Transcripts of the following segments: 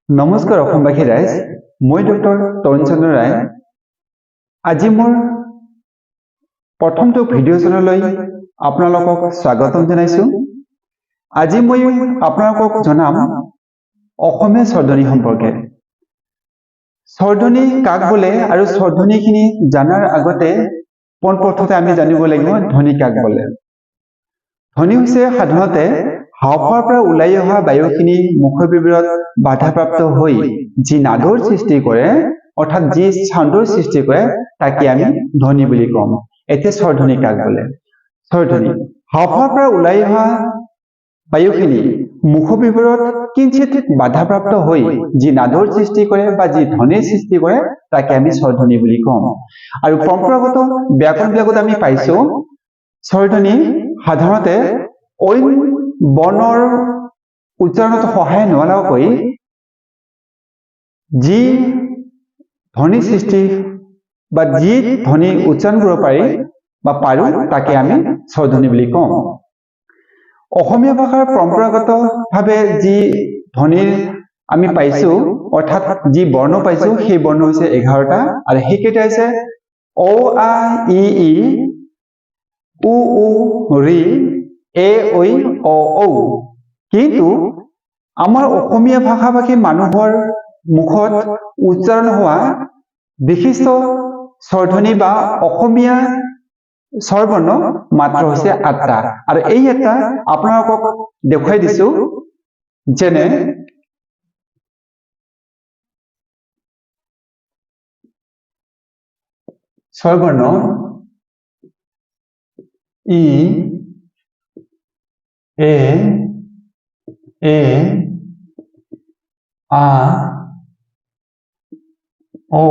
নমস্কাৰ অসমবাসী ৰাইজ, মই ডক্টৰ তৰুণ চন্দ্ৰ ৰায়। আজি মোৰ প্ৰথমটো ভিডিঅ' চেনেললৈ আপোনালোকক স্বাগতম জনাইছো। আজি মই আপোনালোকক জনাম অসমীয়া স্বৰধ্বনি সম্পৰ্কে। স্বৰধ্বনি কাক বোলে আৰু স্বৰধ্বনিখিনি জনাৰ আগতে পোনপ্ৰথমে আমি জানিব লাগিব ধ্বনি কাক বোলে। ধ্বনি হৈছে সাধাৰণতে হাঁওফাঁওৰ পৰা ওলাই অহা বায়ুখিনি মুখবিবৰত বাধাপ্ৰাপ্ত হৈ যি নাদৰ সৃষ্টি কৰে, অৰ্থাৎ যি ছাউণ্ডৰ সৃষ্টি কৰে, তাকে আমি ধ্বনি বুলি কম। এতিয়া স্বৰধ্বনি কাক বোলে? স্বৰধ্বনি হাঁওফাঁওৰ পৰা ওলাই অহা বায়ুখিনি মুখবিবৰত কিঞ্চিত বাধাপ্ৰাপ্ত হৈ যি নাদৰ সৃষ্টি কৰে বা যি ধ্বনিৰ সৃষ্টি কৰে, তাকে আমি স্বৰধ্বনি বুলি কম। আৰু পৰম্পৰাগত ব্যাকৰণবিলাকত আমি পাইছো স্বৰধ্বনি সাধাৰণতে অইন বৰ্ণৰ উচ্চাৰণত সহায় নোলোৱাকৈ যি ধ্বনি সৃষ্টি বা যি ধ্বনি উচ্চাৰণ কৰিব পাৰি বা পাৰো, তাকে আমি স্বৰধ্বনি বুলি কওঁ। অসমীয়া ভাষাৰ পৰম্পৰাগতভাৱে যি ধ্বনিৰ আমি পাইছো, অৰ্থাৎ যি বৰ্ণ পাইছো, সেই বৰ্ণ হৈছে 11টা, আৰু সেইকেইটা হৈছে অ, আ, ই, উ, ঋ, এ, ঐ, অ, ঔ। কিন্তু আমাৰ অসমীয়া ভাষাভাষী মানুহৰ মুখত উচ্চাৰণ হোৱা বিশিষ্ট স্বৰধ্বনি বা অসমীয়া স্বৰবৰ্ণ মাত্ৰ হৈছে 8টা, আৰু এই 8টা আপোনালোকক দেখুৱাই দিছো। যেনে স্বৰবৰ্ণ ই, এ, আ, ও,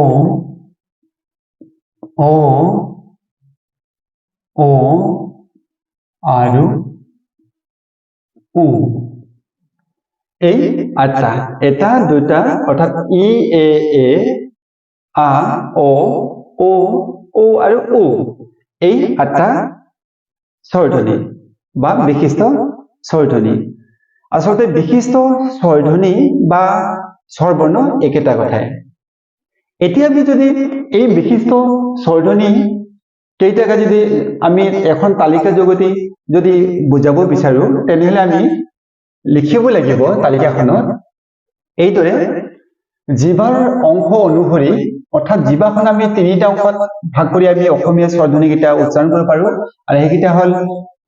আৰু উ। এই 8টা, এটা দুটা, অৰ্থাৎ ই, এ, আ, ও, আৰু উ। এই 8টা স্বৰধ্বনি বা বিশিষ্ট স্বৰধ্বনি। আচলতে বিশিষ্ট স্বৰধ্বনি বা স্বৰবৰ্ণ একেটা কথাই। এতিয়া আমি যদি এই বিশিষ্ট স্বৰধ্বনি কেইটাকে যদি আমি এখন তালিকা যোগেদি যদি বুজাব বিচাৰো, তেনেহলে আমি লিখিব লাগিব তালিকাখনত এইদৰে জিভাৰ অংশ অনুসৰি, অৰ্থাৎ জিভাখন আমি 3টা অংশত ভাগ কৰি আমি অসমীয়া স্বৰধ্বনিকেইটা উচ্চাৰণ কৰিব পাৰো। আৰু সেইকেইটা হ'ল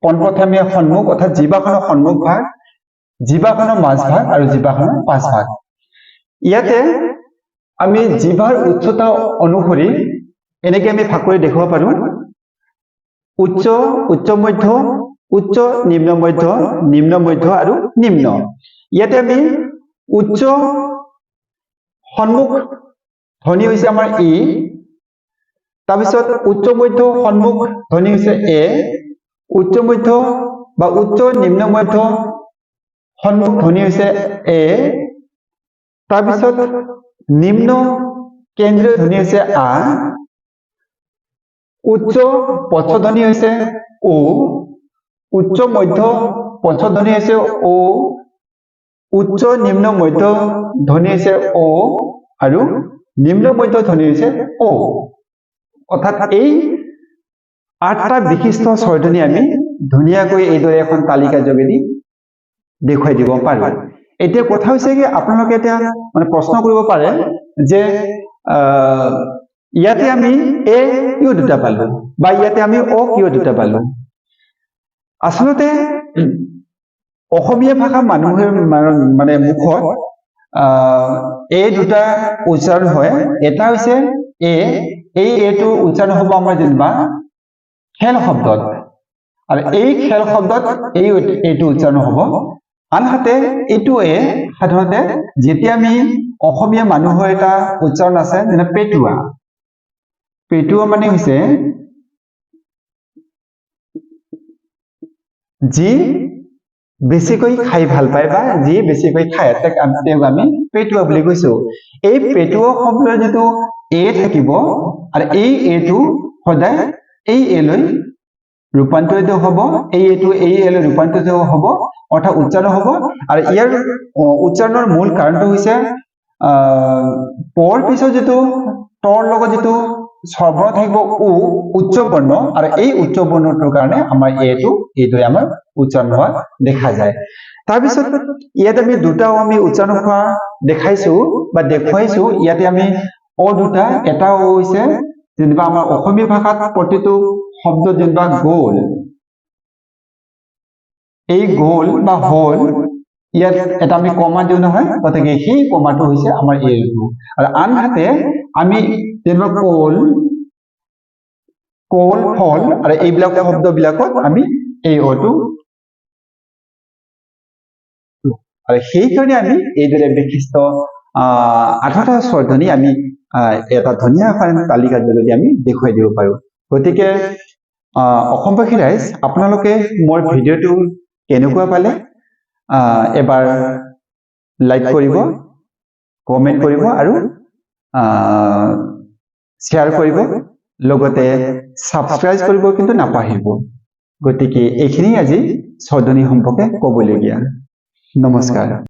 পোনপ্ৰথমে সন্মুখ, অৰ্থাৎ জিভাখনৰ সন্মুখ ভাগ, জিভাখনৰ মাজ ভাগ আৰু জিভাখনৰ পাছ ভাগ। ইয়াতে আমি জিভাৰ উচ্চতা অনুসৰি এনেকে আমি ভাগ কৰি দেখুৱাব পাৰো: উচ্চ, উচ্চ মধ্য, উচ্চ, নিম্ন মধ্য, নিম্ন মধ্য আৰু নিম্ন। ইয়াতে আমি উচ্চ সন্মুখ ধ্বনি হৈছে আমাৰ ই, তাৰপিছত উচ্চ মধ্য সন্মুখ ধ্বনি হৈছে এ, উচ্চ মধ্য বা উচ্চ নিম্ন মধ্য সন্মুখ ধ্বনি হৈছে এ, তাৰপিছত নিম্ন কেন্দ্ৰীয় ধ্বনি হৈছে আ, উচ্চ পঞ্চধ্বনি হৈছে ও, উচ্চ মধ্য পঞ্চধ্বনি হৈছে ও, উচ্চ নিম্ন মধ্য ধ্বনি হৈছে ও, আৰু নিম্ন মধ্য ধ্বনি হৈছে ও। অৰ্থাৎ এই 8টা বিশিষ্ট স্বৰধ্বনি আমি ধুনীয়াকৈ এইদৰে এখন তালিকা যোগেদি দেখুৱাই দিব পাৰো। এতিয়া কথা হৈছে কি, আপোনালোকে এতিয়া মানে প্ৰশ্ন কৰিব পাৰে যে ইয়াতে আমি এ কিয় দুটা পালো, বা ইয়াতে আমি অ কিয় দুটা পালো। আচলতে অসমীয়া ভাষা মানুহে মানে মুখত এ দুটা উচ্চাৰণ হয়। এটা হৈছে এ, এই এটো উচ্চাৰণ হ'ব আমাৰ যেনিবা খেল শব্দত, আৰু এই খেল শব্দত এইটো উচ্চাৰণ হ'ব। আনহাতে এইটো এ সাধাৰণতে যেতিয়া আমি অসমীয়া মানুহৰ এটা উচ্চাৰণ আছে, যেনে পেটুৱা। পেটুৱা মানে হৈছে যি বেছিকৈ খাই ভাল পায় বা যি বেছিকৈ খায়, তাক আমি পেটুৱা বুলি কৈছো। এই পেটুৱা শব্দৰ যিটো এ থাকিব, আৰু এই এটো সদায় এই এলৈ ৰূপান্তৰিত হ'ব, এই এলৈ ৰূপান্তৰিত হ'ব, অৰ্থাৎ উচ্চাৰণ হ'ব। আৰু ইয়াৰ উচ্চাৰণৰ মূল কাৰণটো হৈছে পৰ পিছত যেটো তৰ লগত যেটো স্বৰবৰ্ণ থাকিব উচ্চ বৰ্ণ আৰু এই উচ্চ বৰ্ণটোৰ কাৰণে আমাৰ এইটোৱে আমাৰ উচ্চাৰণ হোৱা দেখা যায় তাৰ পিছত ইয়াত আমি দুটাও আমি উচ্চাৰণ হোৱা দেখাইছো বা দেখুৱাইছো ইয়াতে আমি দুটা এটা হৈছে যেনিবা আমাৰ অসমীয়া ভাষাত প্ৰতিটো শব্দ যেনিবা গোল এই গোল বা হল ইয়াত এটা আমি কমা দিও নহয় গতিকে সেই কমাটো হৈছে আমাৰ এইটো আৰু আনহাতে আমি যেনিবা কল ফল আৰু এইবিলাক শব্দবিলাকত আমি এই অটো আৰু সেইকাৰণে আমি এইদৰে বিশিষ্ট 8টা স্বৰধ্বনি আমি এটা ধুনীয়া তালিকাৰ যোগেদি আমি দেখুৱাই দিব পাৰো গতিকে অসমবাসী ৰাইজ আপোনালোকে মোৰ ভিডিঅ'টো কেনেকুৱা পালে এবাৰ লাইক কৰিব কমেন্ট কৰিব আৰু শ্বেয়াৰ কৰিব লগতে সাবস্ক্ৰাইব কৰিব কিন্তু নাপাহৰিব গতিকে এইখিনি আজি স্বৰধ্বনি সম্পৰ্কে ক'বলগীয়া নমস্কাৰ